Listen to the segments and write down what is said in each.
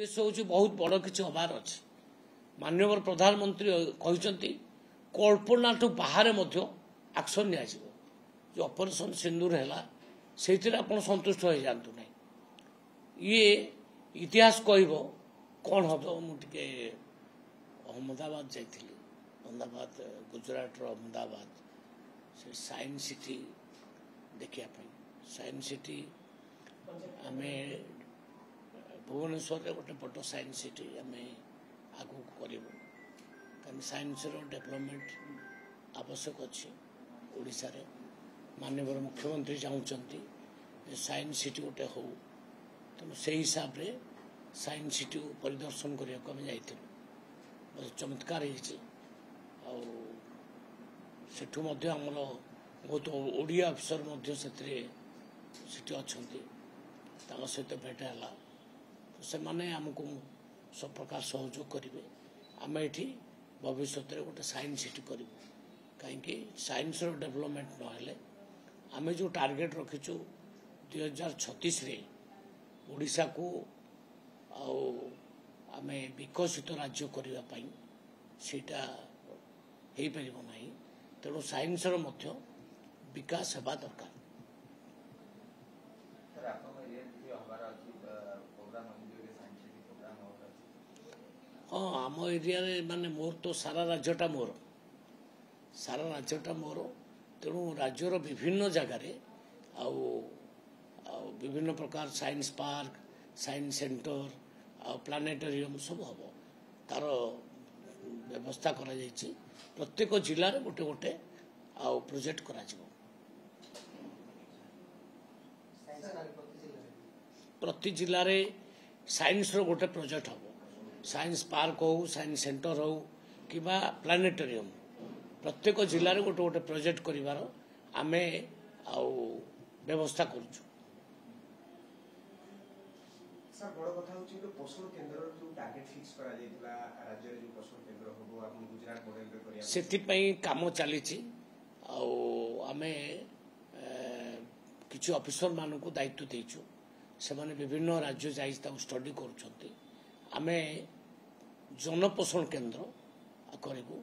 उद्देश्य हूँ बहुत बड़ किसी हबार अच्छे माननीय प्रधानमंत्री कहते कल्पना ठू बाहर एक्शन नि जो ऑपरेशन सिंदूर है से आप संतुष्ट हो जातु ना ये इतिहास कह कौन हम मुझे अहमदाबाद जाइली अहमदाबाद गुजरात अहमदाबाद से साइंस सिटी देखिया साइंस सिटी आम भुवनेश्वर गोटे बड़ साइंस सिटी आम आगू कर साइंस डेवलपमेंट आवश्यक अच्छी ओडिशा रे माननीय मुख्यमंत्री चाहते साइंस सिटी गोटे हो तेणु से हिसाब से साइंस सिटी परिदर्शन करने को आम जाइलु बहुत चमत्कार सेठू आमर बहुत ओडिया अफिसर अच्छा सहित भेट है तो से माने आमको सब प्रकार सहयोग करेंगे आम ये भविष्य में गोटे साइंस सिटी करूँ कहीं साइंस डेवलपमेंट नहेले आम जो टार्गेट रखीचु 2036 ओडिशा को आम विकसित राज्य करने सेटा हो पार ना तेणु साइंस विकास होगा दरकार। हाँ आम एरिया माने मोर तो सारा राज्यटा मोर तेणु राज्यर विभिन्न जगार विभिन्न प्रकार science park science centre planetarium सब हम तार व्यवस्था करा जायछि प्रत्येक जिले में गोटे गोटे प्रोजेक्ट करा जिवो प्रति जिले में साइंस रो गोटे प्रोजेक्ट हम साइंस पार्क हो साइंस सेंटर हो कि प्लानेटोरियम प्रत्येक जिले में गोटे गोटे प्रोजेक्ट करिवार आमे व्यवस्था करूछु। सर बड़ कथा होची तो पोषण केंद्र जो टार्गेट फिक्स करा जायतिला राज्य रे जो पोषण केंद्र होबो आपण गुजरात मॉडल रे करिया सेति पई काम चलीछि आमे किछि ऑफिसर मानू को दायित्व देइछु से माने विभिन्न राज्य जाई ता स्टडी करूछंती आमे जनपोषण केंद्र करिबु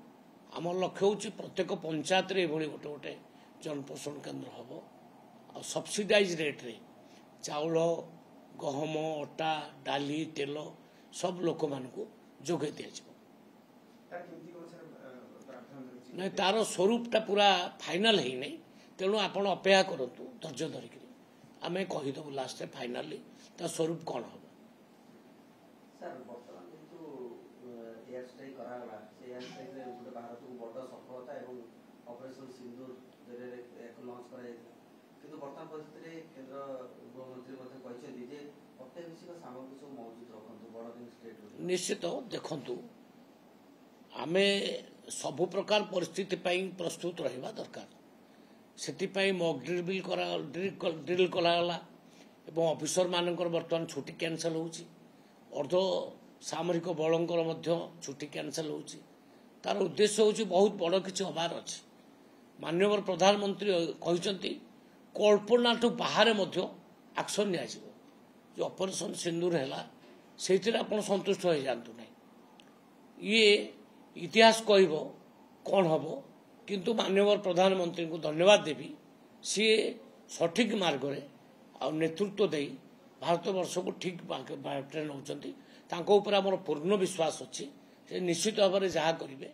आम लक्ष्य होची प्रत्येक पंचायत रे भली गोटे गोटे जनपोषण केंद्र हबो आ सब्सिडाइज रेट रे चाउल गहम अटा डाली तेल सब लोक मानकु जोगे दिया नहीं तार स्वरूपटा पूरा फाइनल है नहीं तेणु आपण अपेक्षा करतु धैर्य धरिक आम कहीदेबू लास्ट फाइनाली तार स्वरूप कौन हम निश्चित देखु आमे सबु प्रकार परिस्थिति प्रस्तुत रहिबा दरकार से मॉक ड्रिल कराला एवं ऑफिसर मानकर बर्तमान छुट्टी कैंसल होची अर्ध सामरिक बलंकर छुट्टी कैंसल होची तार उद्देश्य होची बहुत बड़ किसी हबार अच्छे माननीय प्रधानमंत्री कहते कल्पना ठू बाहर एक्शन नि जो ऑपरेशन सिंदूर है से आप संतुष्ट हो जातु ना ये इतिहास कह कौन हम किंतु माननीय प्रधानमंत्री को धन्यवाद देवी सी सठिक मार्ग में नेतृत्व दे भारत वर्ष को ठीक बाटे नौकरी पूर्ण विश्वास अच्छी निश्चित भाव में जहाँ करेंगे